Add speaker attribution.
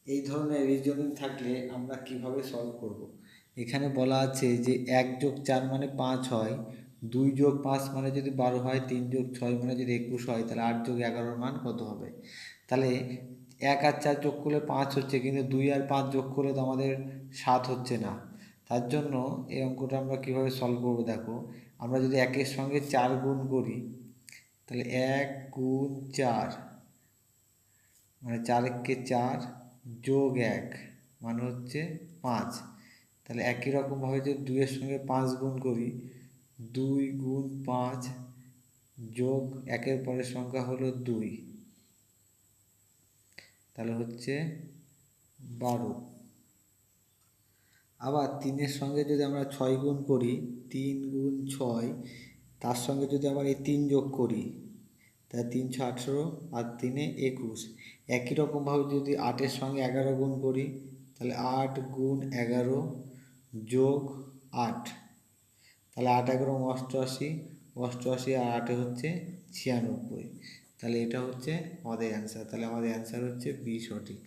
Speaker 1: এই ধরনের রিজনিং থাকলে আমরা কিভাবে সলভ করব। এখানে বলা আছে যে 1+4 মানে 5 হয়, 2+5 মানে যদি 12 হয়, 3+6 মানে যদি 21 হয়, তাহলে 8+11 মান কত হবে। তাহলে 1 আর 4 যোগ করলে 5 হচ্ছে, কিন্তু 2 আর 5 যোগ করলে তো আমাদের 7 হচ্ছে না। তার জন্য এই অঙ্কটা আমরা কীভাবে সলভ করবো দেখো, আমরা যদি 1-এর সঙ্গে 4 গুণ করি, তাহলে 1 গুণ 4 মানে 4 × 4 যোগ 1 মানে হচ্ছে 5। তাহলে একই রকমভাবে যদি 2-এর সঙ্গে 5 গুণ করি, 2 গুণ 5 যোগ 1-এর পরের সংখ্যা হলো 2, তাহলে হচ্ছে 12। আবার 3-এর সঙ্গে যদি আমরা 6 গুণ করি, 3 গুণ 6, তার সঙ্গে যদি আবার এই 3 যোগ করি, তাহলে 3 × 6 = 18 আর 3-এ 21। একই রকমভাবে যদি 8-এর সঙ্গে 11 গুণ করি, তাহলে 8 গুণ 11 যোগ 8, তাহলে 8 × 11 = 88, 88 আর 8-এ হচ্ছে 96। তাহলে এটা হচ্ছে আমাদের অ্যান্সার। তাহলে আমাদের অ্যান্সার হচ্ছে বি সঠিক।